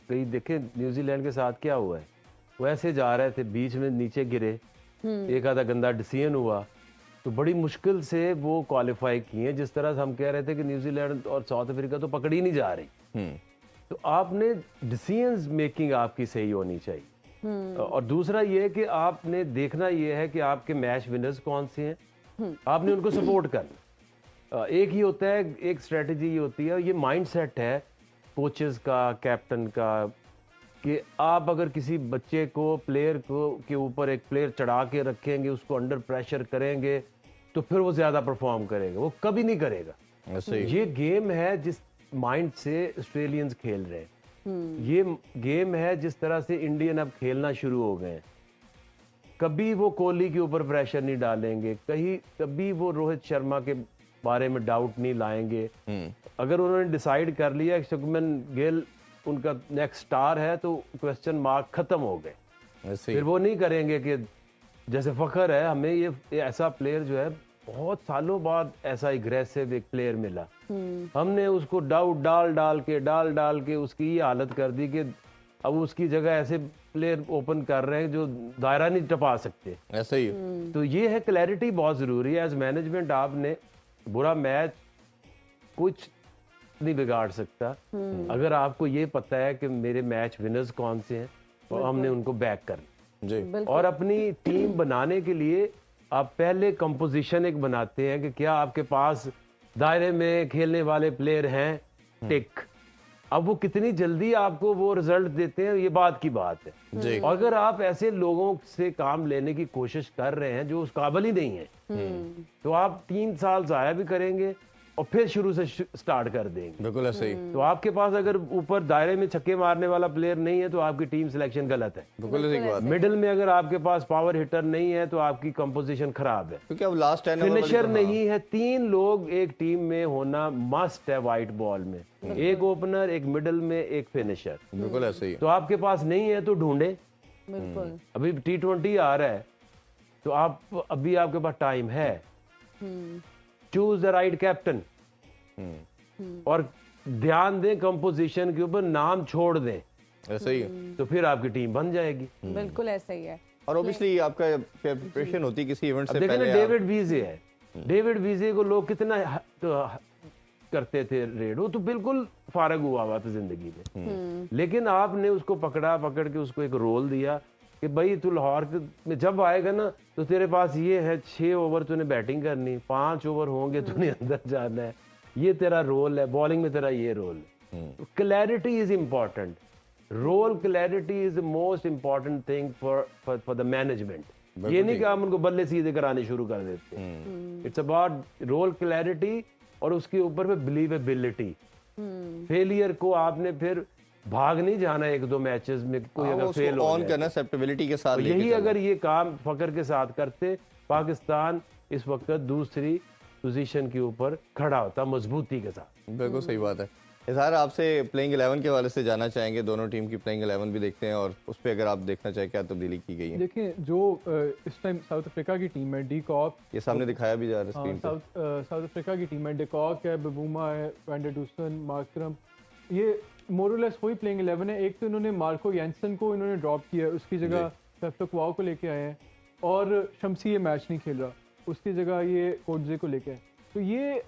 कहीं देखें न्यूजीलैंड के साथ क्या हुआ है, वो ऐसे जा रहे थे, बीच में नीचे गिरे, एक आधा गंदा डिसीजन हुआ, तो बड़ी मुश्किल से वो क्वालिफाई किए। जिस तरह से हम कह रहे थे कि न्यूजीलैंड और साउथ अफ्रीका तो पकड़ ही नहीं जा रही, तो आपने डिसीजंस मेकिंग आपकी सही होनी चाहिए। और दूसरा ये है कि आपने देखना ये है कि आपके मैच विनर्स कौन से हैं, आपने उनको सपोर्ट करना। एक ही होता है, एक स्ट्रेटजी ये होती है, ये माइंडसेट है कोचेस का, कैप्टन का, कि आप अगर किसी बच्चे को, प्लेयर को के ऊपर एक प्लेयर चढ़ा के रखेंगे, उसको अंडर प्रेशर करेंगे, तो फिर वो ज्यादा परफॉर्म करेगा, वो कभी नहीं करेगा। ये गेम है जिस माइंड से ऑस्ट्रेलियंस खेल रहे हैं, ये गेम है जिस तरह से इंडियन अब खेलना शुरू हो गए हैं। कभी वो कोहली के ऊपर प्रेशर नहीं डालेंगे, कभी वो रोहित शर्मा के बारे में डाउट नहीं लाएंगे। अगर उन्होंने डिसाइड कर लिया कि शुभमन गिल उनका नेक्स्ट स्टार है तो क्वेश्चन मार्क खत्म हो गए। फिर वो नहीं करेंगे कि जैसे फखर है हमें ये ऐसा प्लेयर जो है बहुत सालों बाद ऐसा एग्रेसिव एक प्लेयर मिला, हमने उसको डाउट डाल डाल के उसकी ये हालत कर दी कि अब उसकी जगह ऐसे प्लेयर ओपन कर रहे हैं जो दायरा नहीं टपा सकते। ऐसा ही तो ये है क्लैरिटी बहुत जरूरी है। एज मैनेजमेंट आपने बुरा मैच कुछ नहीं बिगाड़ सकता अगर आपको ये पता है कि मेरे मैच विनर्स कौन से हैं और हमने उनको बैक करना जी। और अपनी टीम बनाने के लिए आप पहले कंपोजिशन एक बनाते हैं कि क्या आपके पास दायरे में खेलने वाले प्लेयर हैं, टिक। अब वो कितनी जल्दी आपको वो रिजल्ट देते हैं ये बात की बात है जी। और अगर आप ऐसे लोगों से काम लेने की कोशिश कर रहे हैं जो उस काबिल ही नहीं है तो आप 3 साल जाया भी करेंगे और फिर शुरू से स्टार्ट कर देंगे। बिल्कुल ऐसे ही। तो आपके पास अगर ऊपर दायरे में छक्के मारने वाला प्लेयर नहीं है तो आपकी टीम सिलेक्शन गलत है। बिल्कुल ऐसी बात। मिडिल में अगर आपके पास पावर हिटर नहीं है तो आपकी कंपोजिशन खराब है। क्योंकि अब लास्ट 10 फिनिशर नहीं है, 3 लोग एक टीम में होना मस्ट है वाइट बॉल में, एक ओपनर, एक मिडिल में, एक फिनिशर। बिल्कुल ऐसे ही। तो आपके पास नहीं है तो ढूंढे। बिल्कुल। अभी T20 आ रहा है तो आप अभी आपके पास टाइम है, चूज द राइट कैप्टन और ध्यान दें कंपोजिशन के ऊपर, नाम छोड़ दें, ऐसे ही तो फिर आपकी टीम बन जाएगी। बिल्कुल ऐसा ही है। और ऑब्वियसली आपका प्रिपरेशन होती है किसी इवेंट से देखिए ना, पहले। डेविड वीजे है, डेविड वीजे को लोग कितना करते थे रेड, वो तो बिल्कुल फारग हुआ था जिंदगी में, लेकिन आपने उसको पकड़ के उसको एक रोल दिया कि भाई तू लाहौर में जब आएगा ना तो तेरे पास ये है 6 ओवर तूने बैटिंग करनी, 5 ओवर होंगे तूने अंदर जाना है, ये तेरा रोल है, बॉलिंग में तेरा ये रोल है। Clarity is important, role clarity is the most important thing for the management. ये नहीं कि आप उनको बल्ले सीधे कराने शुरू कर देते हैं। इट्स अबाउट रोल क्लैरिटी और उसके ऊपर में बिलीवेबिलिटी। फेलियर को आपने फिर भाग नहीं जाना 1-2 मैचेस में, कोई अगर फेल हो ऑन करना एक्सेप्टेबिलिटी के साथ। तो यही अगर ये काम फकर के साथ करते, पाकिस्तान इस वक्त दूसरी पोजीशन के ऊपर खड़ा होता मजबूती के साथ। बिल्कुल सही बात है। इजहार, आपसे प्लेइंग 11 के हवाले से जानना चाहेंगे, दोनों टीम की प्लेइंग 11 भी देखते हैं और उस पर अगर आप देखना चाहें क्या तब्दीली की गई है। देखिए जो इस टाइम साउथ अफ्रीका की टीम है, डी कॉक, ये सामने दिखाया भी जा रहा है स्क्रीन पे। साउथ अफ्रीका की टीम है, डी कॉक है, बबूमा है, वैंडरडूसन, मार्करम, ये मोरलेस वही प्लेइंग 11 है। एक तो इन्होंने मार्को यैंसन को इन्होंने ड्रॉप किया है, उसकी जगह फेफ्टोक्वाओ को लेके आए हैं, और शमसी ये मैच नहीं खेल रहा, उसकी जगह ये कोटजे को लेके आए। तो ये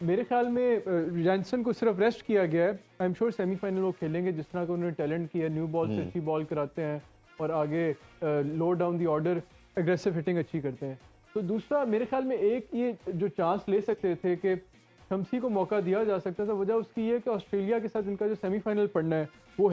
मेरे ख्याल में जैनसन को सिर्फ रेस्ट किया गया है। आई एम श्योर सेमीफाइनल वो खेलेंगे, जिस तरह का उन्होंने टैलेंट किया, न्यू बॉल से अच्छी बॉल कराते हैं और आगे lower down the order aggressive hitting अच्छी करते हैं। तो दूसरा मेरे ख्याल में एक ये जो चांस ले सकते थे कि शमसी को मौका दिया जा सकता था, वजह उसकी ये कि ऑस्ट्रेलिया के साथ इनका जो सेमीफाइनल पड़ना है वो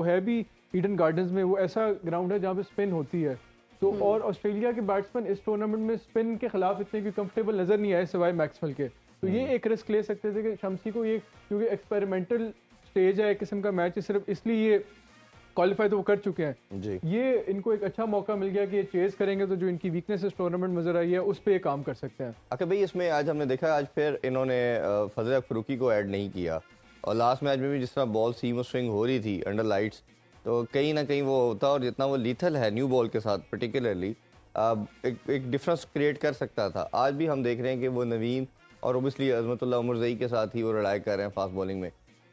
है भी ईडन गार्डन्स में, वो ऐसा ग्राउंड है जहाँ पे स्पिन होती है। तो और ऑस्ट्रेलिया के बैट्समैन इस टूर्नामेंट में स्पिन के खिलाफ इतने भी कंफर्टेबल नजर नहीं आए सिवाय मैक्सवेल के। तो ये एक रिस्क ले सकते थे कि शमसी को ये, क्योंकि एक्सपेरिमेंटल स्टेज है, एक किस्म का मैच है, सिर्फ इसलिए ये क्वालिफाई तो वो कर चुके हैं जी। ये इनको एक अच्छा मौका मिल गया कि ये चेज करेंगे तो जो इनकी वीकनेस इस टूर्नामेंट नजर आई है उस पर काम कर सकते हैं। आखिर भाई इसमें आज हमने देखा आज फिर इन्होंने फजल फरूकी को ऐड नहीं किया, और लास्ट मैच में भी जिस तरह बॉल सीम स्विंग हो रही थी अंडर लाइट्स, तो कहीं ना कहीं वो होता, और जितना वो लीथल है न्यू बॉल के साथ पर्टिकुलरली एक डिफरेंस क्रिएट कर सकता था। आज भी हम देख रहे हैं कि वो नवीन और ओबियसली अजमतुल्लाह उमरज़ई के साथ ही वो लड़ाई कर रहे हैं फास्ट बॉलिंग में,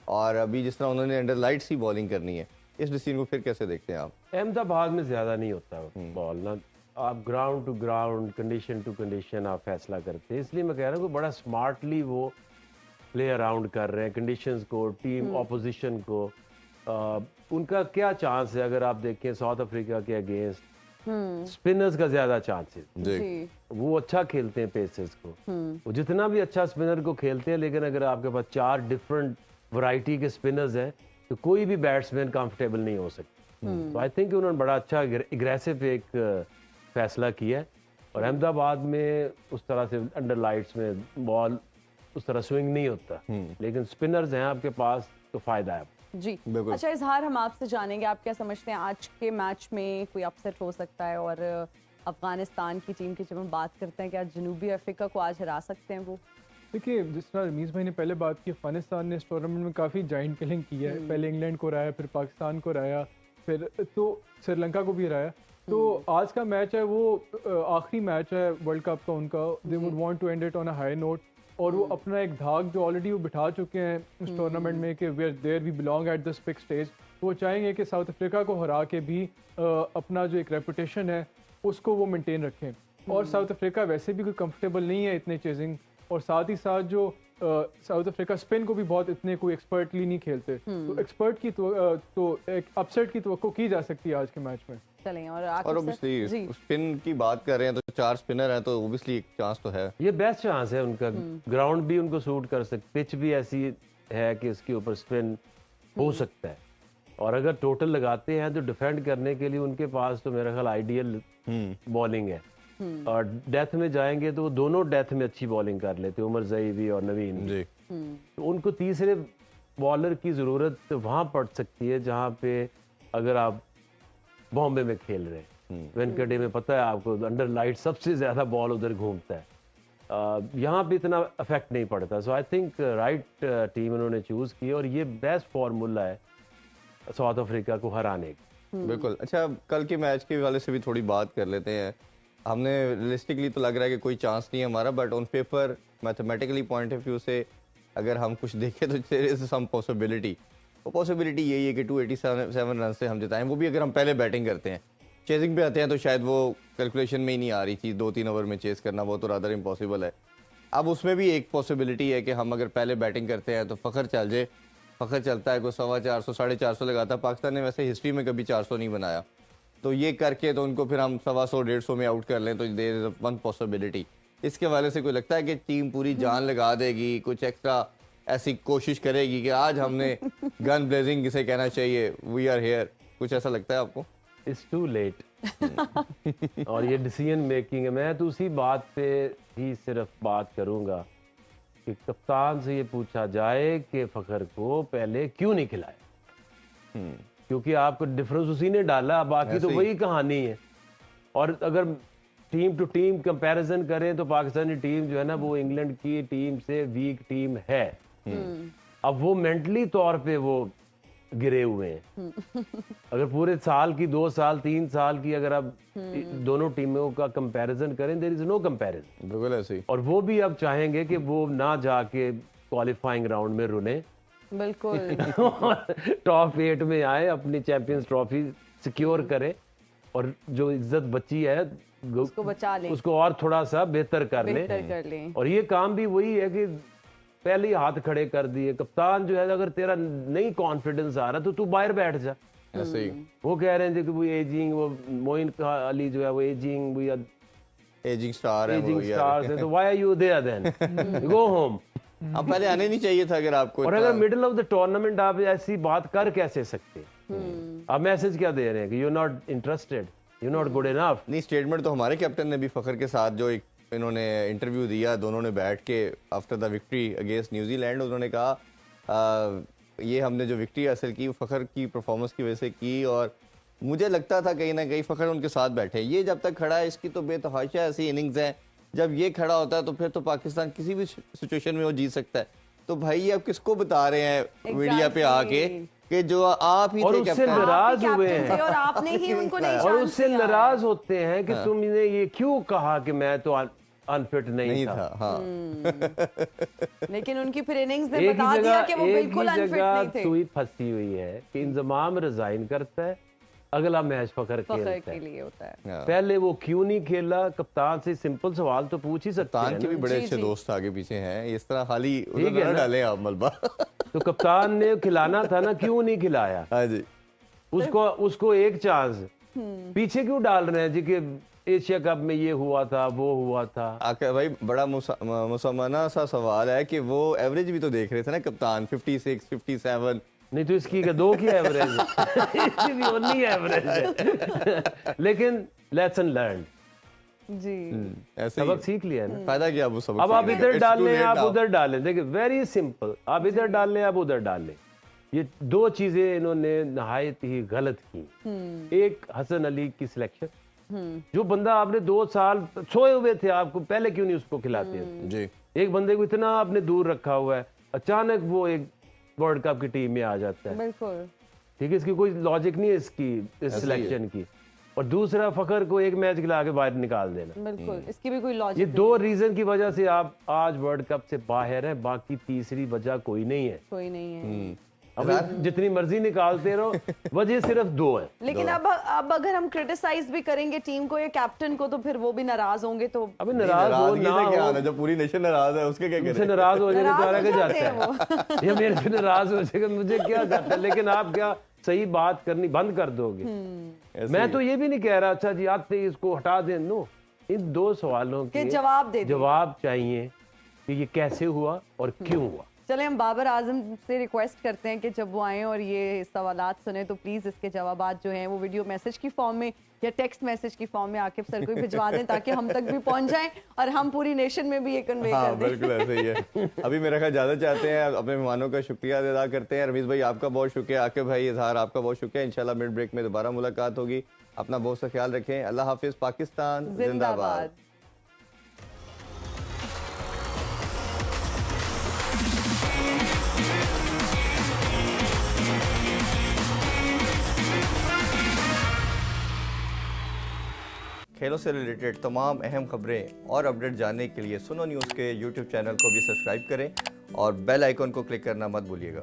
और अभी जिस तरह उन्होंने अंडर लाइट्स ही बॉलिंग करनी है, इस डिसीजन को फिर कैसे देखते हैं आप? अहमदाबाद में ज्यादा नहीं होता बॉल ना, आप ground to ground, condition to condition आप फैसला करते हैं, इसलिए मैं कह रहा हूँ कि बड़ा स्मार्टली वो प्ले अराउंड कर रहे हैं कंडीशंस को, टीम ऑपोजिशन को। उनका क्या चांस है अगर आप देखें साउथ अफ्रीका के अगेंस्ट स्पिनर्स का ज्यादा चांस है जी। वो अच्छा खेलते हैं पेसर्स को, वो जितना भी अच्छा स्पिनर को खेलते हैं, लेकिन अगर आपके पास 4 डिफरेंट वैरायटी के स्पिनर्स हैं तो कोई भी बैट्समैन कंफर्टेबल नहीं हो सकता। तो आई थिंक उन्होंने बड़ा अच्छा एग्रेसिव एक फैसला किया है, और अहमदाबाद में उस तरह से अंडर लाइट्स में बॉल उस तरह स्विंग नहीं होता, लेकिन स्पिनर्स हैं आपके पास तो फायदा है जी। अच्छा इजहार, हम आपसे जानेंगे आप क्या समझते हैं आज के मैच में कोई अपसेट हो सकता है, और अफगानिस्तान की टीम की जब हम बात करते हैं कि आज जनूबी अफ्रीका को आज हरा सकते हैं वो? देखिए, जिस तरह रमीज़ भाई ने पहले बात की, अफगानिस्तान ने इस टूर्नामेंट में काफ़ी जाइंट किलिंग की है। पहले इंग्लैंड को हराया, फिर पाकिस्तान को हराया, फिर तो श्रीलंका को भी हराया। तो आज का मैच है वो आखिरी मैच है वर्ल्ड कप का उनका। They would want to end it on a high note, और वो अपना एक धाक जो ऑलरेडी वो बिठा चुके हैं उस टूर्नामेंट में कि we are there, we belong at this big stage. वो चाहेंगे कि साउथ अफ्रीका को हरा के भी अपना जो एक रेपुटेशन है उसको वो मेंटेन रखें। और साउथ अफ्रीका वैसे भी कोई कंफर्टेबल नहीं है इतने चेजिंग, और साथ ही साथ जो साउथ अफ्रीका स्पिन को भी बहुत इतने कोई एक्सपर्टली नहीं खेलते। तो एक्सपर्ट की तो एक अपसेट की तवक्को की जा सकती है आज के मैच में। चलें और ऑब्वियसली स्पिन की बात कर रहे हैं तो 4 स्पिनर हैं, तो ऑब्वियसली एक चांस तो है। ये बेस्ट चांस है उनका। ग्राउंड भी उनको सूट कर सकते, पिच भी ऐसी है कि इसके ऊपर स्पिन हो सकता है। और अगर टोटल लगाते हैं तो डिफेंड करने के लिए उनके पास तो मेरा ख्याल आइडियल बॉलिंग है। और डेथ में जाएंगे तो वो दोनों डेथ में अच्छी बॉलिंग कर लेते, उमर ज़ई भी और नवीन जी। तो उनको तीसरे बॉलर की ज़रूरत वहाँ पड़ सकती है जहाँ पे अगर आप बॉम्बे में खेल रहे हैं, वेंकटे में पता है आपको अंडर लाइट सबसे ज़्यादा बॉल उधर घूमता है। यहाँ पे इतना इफेक्ट नहीं पड़ता। सो आई थिंक राइट टीम उन्होंने चूज़ की और ये बेस्ट फार्मूला है साउथ अफ्रीका को हराने का। बिल्कुल। अच्छा, कल के मैच के हवाले से भी थोड़ी बात कर लेते हैं। हमने रियलिस्टिकली तो लग रहा है कि कोई चांस नहीं है हमारा, but on paper mathematically point of view से अगर हम कुछ देखें तो देयर इज सम पॉसिबिलिटी। वो पॉसिबिलिटी यही है कि 287 रन से हम जिताएं, वो भी अगर हम पहले बैटिंग करते हैं। चेजिंग पे आते हैं तो शायद वो कैलकुलेशन में ही नहीं आ रही थी, 2-3 ओवर में चेस करना वो तो रादर इम्पॉसिबल है। अब उसमें भी एक पॉसिबिलिटी है कि हम अगर पहले बैटिंग करते हैं तो फ़खर चल जाए। फ़खर चलता है कोई 450 450 लगाता है। पाकिस्तान ने वैसे हिस्ट्री में कभी 400 नहीं बनाया, तो ये करके तो उनको फिर हम 125 में आउट कर लें तो देयर इज वन पॉसिबिलिटी। इसके वाले से कोई लगता है कि टीम पूरी जान लगा देगी, कुछ एक्स्ट्रा ऐसी कोशिश करेगी कि आज हमने गन ब्लेजिंग किसे कहना चाहिए, वी आर हियर, कुछ ऐसा लगता है आपको? It's too late. और ये डिसीजन मेकिंग है। मैं तो उसी बात पे ही सिर्फ बात करूंगा कि कप्तान से ये पूछा जाए कि फ़खर को पहले क्यों नहीं खिलाया, क्योंकि आपको डिफरेंस उसी ने डाला, बाकी तो वही कहानी है। और अगर टीम टू टीम कंपैरिजन करें तो पाकिस्तानी टीम जो है ना वो इंग्लैंड की टीम से वीक टीम है। अब वो मेंटली तौर पे वो गिरे हुए हैं। अगर पूरे साल की 2 साल 3 साल की अगर आप दोनों टीमों का कंपैरिजन करें, देयर इज नो कंपैरिजन। बिल्कुल ऐसे ही। और वो भी अब चाहेंगे कि वो ना जाके क्वालिफाइंग राउंड में रुने, बिल्कुल टॉप 8 में आए, अपनी चैंपियंस ट्रॉफी सिक्योर करें और जो इज्जत बची है उसको बचा लें, उसको और थोड़ा सा बेहतर कर लें। और ये काम भी वही है कि पहले ही हाथ खड़े कर दिए। कप्तान जो है अगर तेरा नहीं कॉन्फिडेंस आ रहा तो तू बाहर बैठ जा। ऐसे ही वो कह रहे हैं कि वो एजिंग, वो मोइन अली जो है वो एजिंग, वो एजिंग स्टार है, एजिंग स्टार है, तो why are you there then, go home. अब पहले आने नहीं चाहिए था अगर आपको। और अगर मिडिल ऑफ द टूर्नामेंट आप ऐसी बात कर कैसे सकते? आप मैसेज क्या दे रहे हैं कि you not interested, you not good enough? नहीं, स्टेटमेंट तो हमारे कैप्टन ने भी फ़खर के साथ जो एक इन्होंने इंटरव्यू दिया, दोनों ने बैठ के after the victory against New Zealand, उन्होंने कहा ये हमने जो विक्ट्री हासिल की फ़खर की परफॉर्मेंस की वजह से की, और मुझे लगता था कहीं ना कहीं फ़खर उनके साथ बैठे। ये जब तक खड़ा है इसकी तो बेतहाशा ऐसी इनिंग्स हैं, जब ये खड़ा होता है तो फिर तो पाकिस्तान किसी भी सिचुएशन में वो जीत सकता है। तो भाई आप किसको बता रहे हैं मीडिया पे आके कि जो आप ही और थे उससे कैप्टन, नाराज हुए हैं और आपने ही उनको नहीं और उससे नाराज होते हैं कि तुमने ये क्यों कहा कि मैं तो अनफिट नहीं था। हाँ। लेकिन उनकी फिर इनिंग्स ने बता दिया कि वो बिल्कुल अनफिट नहीं थे। सुई फंसी हुई है कि इंजमाम रिजाइन करता है, अगला मैच फ़खर खेलता है। लिए होता है। पहले वो क्यों नहीं खेला? कप्तान से सिंपल सवाल तो पूछ ही सकते हैं। कप्तान के भी बड़े अच्छे दोस्त आगे पीछे हैं, इस तरह खाली उधर न डालें आप मलबा। तो कप्तान ने खिलाना था ना, क्यों नहीं खिलाया? हाँ जी, उसको एक चांस। पीछे क्यों डाल रहे हैं जी कि एशिया कप में ये हुआ था, वो हुआ था? आकर भाई बड़ा मुसलमाना सा सवाल है कि वो एवरेज भी तो देख रहे थे ना कप्तान, 56 57। नहीं तो इसकी 2 की एवरेज है, इसकी भी ओनली एवरेज है। लेकिन लेसन लर्न जी, ऐसे सबक सीख लिया ना। फायदा क्या वो सबक? अब आप इधर डाल लें, आप उधर डालें। देखिए वेरी सिंपल, आप इधर डाल लें, आप उधर डाल लें। ये 2 चीजें इन्होंने नहायत ही गलत की। एक हसन अली की सिलेक्शन, जो बंदा आपने 2 साल सोए हुए थे, आपको पहले क्यों नहीं उसको खिलाते? जी एक बंदे को इतना आपने दूर रखा हुआ है, अचानक वो एक वर्ल्ड कप की टीम में आ जाता है। बिल्कुल ठीक है, इसकी कोई लॉजिक नहीं है इसकी, इस सिलेक्शन की। और दूसरा, फखर को एक मैच खिला के बाहर निकाल देना, बिल्कुल, इसकी भी कोई ये लॉजिक 2 रीजन की वजह से आप आज वर्ल्ड कप से बाहर हैं। बाकी तीसरी वजह कोई नहीं है। कोई नहीं है। अभी जितनी मर्जी निकालते रहो, वजह सिर्फ 2 है। लेकिन अब अगर हम क्रिटिसाइज भी करेंगे टीम को या कैप्टन को, तो फिर वो भी नाराज होंगे। तो अभी नाराज हो नाराजगी ना से क्या हो, हाल है? जब पूरी नेशन नाराज है उसके क्या मुझसे करें? नाराज हो जाएगा तो नाराज आगे हो जाते हैं जाता है। ये मेरे से नाराज हो जाएगा, मुझे क्या जाता है। लेकिन आप क्या सही बात करनी बंद कर दोगे? मैं तो ये भी नहीं कह रहा अच्छा जी आते ही इसको हटा दें। नो, इन 2 सवालों के जवाब दे दें। जवाब चाहिए कि ये कैसे हुआ और क्यों हुआ। चले हम बाबर आजम से रिक्वेस्ट करते हैं कि जब वो आए और ये सवालात सुने तो प्लीज़ इसके जवाबात जो हैं वो वीडियो मैसेज की फॉर्म में या टेक्स्ट मैसेज की फॉर्म में आकिब सर को भिजवा दें, ताकि हम तक भी पहुंच जाएं और हम पूरी नेशन में भी ये कन्वे हाँ कर दें। बिल्कुल ऐसे ही है। अभी मेरा ख्याल ज्यादा चाहते हैं, अपने मेहमानों का शुक्रिया अदा करते हैं। रमीज भाई आपका बहुत शुक्रिया, आकिब भाई, इजहार आपका बहुत शुक्रिया। इंशाल्लाह मिड ब्रेक में दोबारा मुलाकात होगी। अपना बहुत सा ख्याल रखें। अल्लाह हाफिज। पाकिस्तान जिंदाबाद। खेलों से रिलेटेड तमाम अहम खबरें और अपडेट जानने के लिए सुनो न्यूज़ के YouTube चैनल को भी सब्सक्राइब करें और बेल आइकन को क्लिक करना मत भूलिएगा।